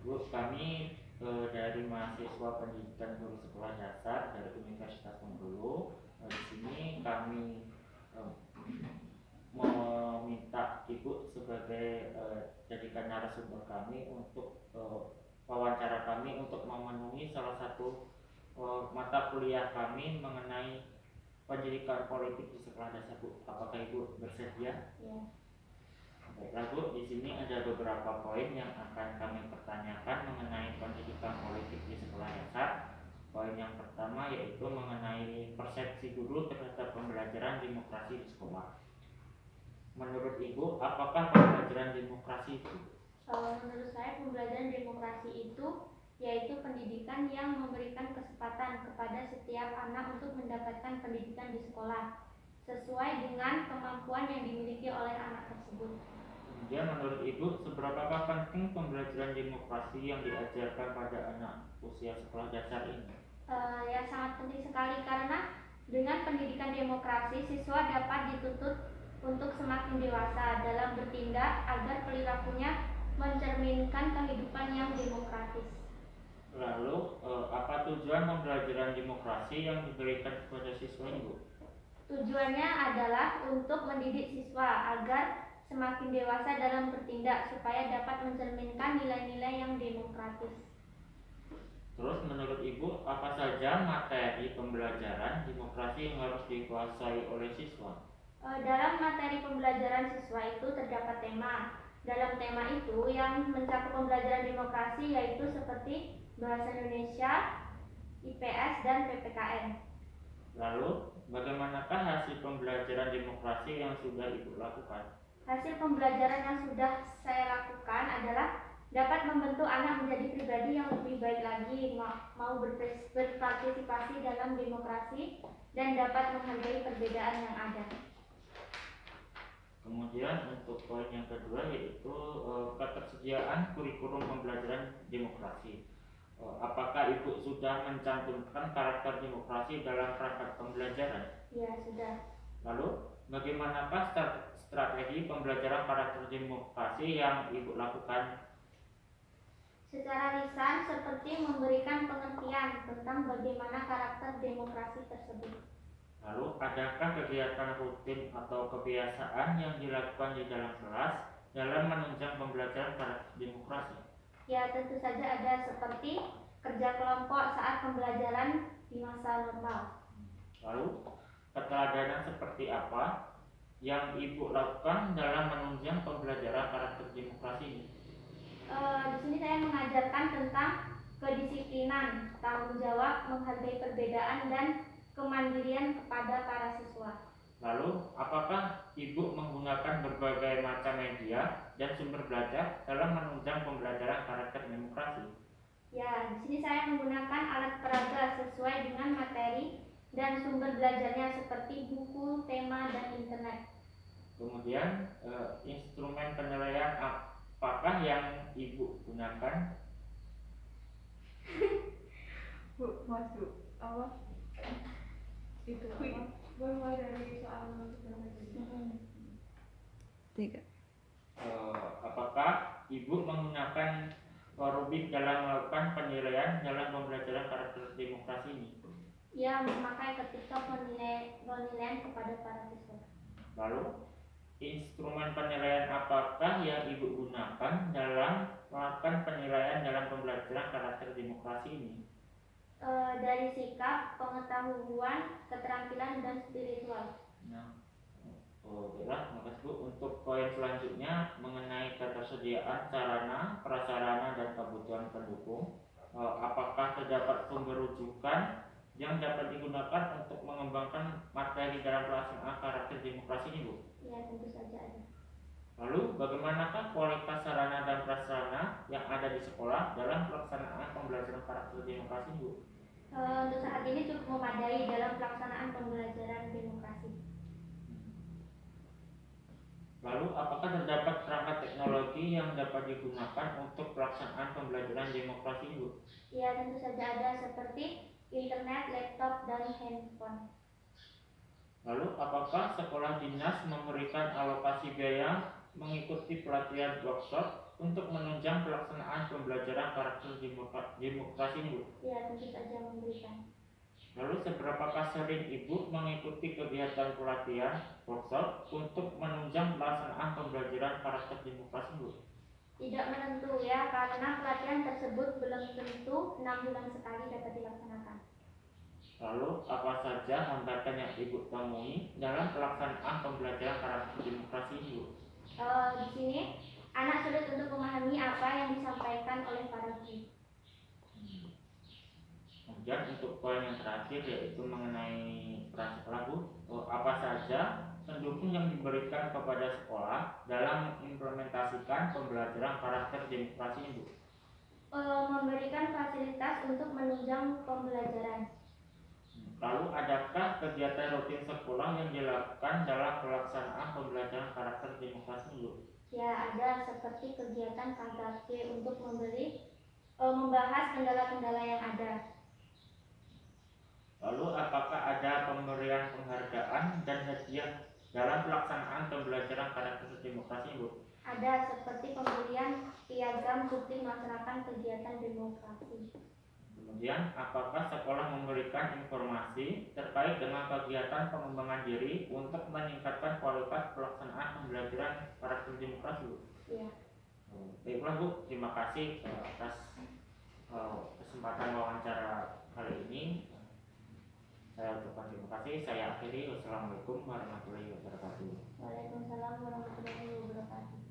Bu, kami dari mahasiswa pendidikan guru sekolah dasar dari Universitas Bengkulu. Di sini kami eh, meminta Ibu sebagai jadikan narasumber kami untuk wawancara kami untuk memenuhi salah satu mata kuliah kami mengenai pendidikan politik di sekolah dasar, Bu. Apakah Ibu bersedia? Ya. Baiklah, Bu, di sini ada beberapa poin yang akan kami pertanyakan mengenai pendidikan politik di sekolah dasar. Poin yang pertama yaitu mengenai persepsi guru terhadap pembelajaran demokrasi di sekolah. Menurut Ibu, apakah pembelajaran demokrasi itu? Menurut saya pembelajaran demokrasi itu yaitu pendidikan yang memberikan kesempatan kepada setiap anak untuk mendapatkan pendidikan di sekolah sesuai dengan kemampuan yang dimiliki oleh anak tersebut. Kemudian menurut Ibu, seberapa penting pembelajaran demokrasi yang diajarkan pada anak usia sekolah dasar ini? Ya sangat penting sekali karena dengan pendidikan demokrasi siswa dapat dituntut untuk semakin dewasa dalam bertindak agar perilakunya mencerminkan kehidupan yang demokratis. Lalu, apa tujuan pembelajaran demokrasi yang diberikan kepada siswa Ibu? Tujuannya adalah untuk mendidik siswa agar semakin dewasa dalam bertindak supaya dapat mencerminkan nilai-nilai yang demokratis. Terus menurut Ibu, apa saja materi pembelajaran demokrasi yang harus dikuasai oleh siswa? Dalam materi pembelajaran siswa itu terdapat tema. Dalam tema itu yang mencakup pembelajaran demokrasi yaitu seperti bahasa Indonesia, IPS, dan PPKN. Lalu, bagaimanakah hasil pembelajaran demokrasi yang sudah Ibu lakukan? Hasil pembelajaran yang sudah saya lakukan adalah dapat membentuk anak menjadi pribadi yang lebih baik lagi, mau berpartisipasi dalam demokrasi, dan dapat menghargai perbedaan yang ada. Kemudian untuk poin yang kedua yaitu ketersediaan kurikulum pembelajaran demokrasi. Apakah Ibu sudah mencantumkan karakter demokrasi dalam perangkat pembelajaran? Ya, sudah. Lalu, bagaimanakah strategi pembelajaran karakter demokrasi yang Ibu lakukan? Secara lisan seperti memberikan pengertian tentang bagaimana karakter demokrasi tersebut. Lalu, adakah kegiatan rutin atau kebiasaan yang dilakukan di dalam kelas dalam menunjang pembelajaran karakter demokrasi? Ya, tentu saja ada seperti kerja kelompok saat pembelajaran di masa normal. Lalu, keteladanan seperti apa yang Ibu lakukan dalam menunjang pembelajaran karakter demokrasi ini? Di sini saya mengajarkan tentang kedisiplinan, tanggung jawab, menghargai perbedaan, dan kemandirian kepada para siswa. Lalu, apakah Ibu menggunakan berbagai macam media dan sumber belajar dalam menunjang pembelajaran karakter demokrasi? Ya, di sini saya menggunakan alat peraga sesuai dengan materi dan sumber belajarnya seperti buku, tema, dan internet. Kemudian, instrumen penilaian apakah yang Ibu gunakan? Bu, masuk apa? Itu apa? Mulai dari soal Tiga. Apakah Ibu menggunakan rubrik dalam melakukan penilaian dalam pembelajaran karakter demokrasi ini? Ya, memakai ketika penilaian kepada para siswa. Lalu, instrumen penilaian apakah yang Ibu gunakan dalam melakukan penilaian dalam pembelajaran karakter demokrasi ini? Dari sikap, pengetahuan, keterampilan, dan spiritual. Nah, baiklah, makasih Bu. Untuk poin selanjutnya mengenai ketersediaan sarana, prasarana, dan kebutuhan pendukung. Apakah terdapat sumber rujukan yang dapat digunakan untuk mengembangkan materi dalam pelaksanaan karakter demokrasi ini, Bu? Ya, tentu saja ada. Lalu, bagaimanakah kualitas sarana dan prasarana yang ada di sekolah dalam pelaksanaan pembelajaran karakter demokrasi, Bu? Untuk saat ini cukup memadai dalam pelaksanaan pembelajaran demokrasi. Lalu, apakah terdapat perangkat teknologi yang dapat digunakan untuk pelaksanaan pembelajaran demokrasi, Bu? Ya, tentu saja ada seperti internet, laptop, dan handphone. Lalu, apakah sekolah dinas memberikan alokasi biaya mengikuti pelatihan workshop untuk menunjang pelaksanaan pembelajaran karakter demokrasi ini, Bu? Ya, tentu saja memberikan. Lalu seberapakah sering Ibu mengikuti kegiatan pelatihan workshop untuk menunjang pelaksanaan pembelajaran karakter demokrasi, Bu? Tidak menentu ya, karena pelatihan tersebut belum tentu 6 bulan sekali dapat dilaksanakan. Lalu apa saja hambatan yang Ibu temui dalam pelaksanaan pembelajaran karakter demokrasi ini, Bu? Di sini anak sulit untuk memahami apa yang disampaikan oleh para guru. Kemudian untuk poin yang terakhir yaitu mengenai peran sekolah, Bu. Apa saja pendukung yang diberikan kepada sekolah dalam mengimplementasikan pembelajaran karakter demokrasi ini, Bu? Memberikan fasilitas untuk menunjang pembelajaran. Lalu adakah kegiatan rutin sekolah yang dilakukan dalam pelaksanaan pembelajaran karakter demokrasi, Bu? Ya, ada seperti kegiatan KKP untuk membahas kendala-kendala yang ada. Lalu apakah ada pemberian penghargaan dan hadiah dalam pelaksanaan pembelajaran karakter demokrasi, Bu? Ada seperti pemberian piagam bukti melaksanakan kegiatan demokrasi. Kemudian, apakah sekolah memberikan informasi terkait dengan kegiatan pengembangan diri untuk meningkatkan kualitas pelaksanaan pembelajaran karakter demokrasi, Bu? Ya. Baiklah, Bu, terima kasih atas kesempatan wawancara kali ini. Saya ucapkan terima kasih. Saya akhiri. Wassalamualaikum warahmatullahi wabarakatuh. Waalaikumsalam warahmatullahi wabarakatuh.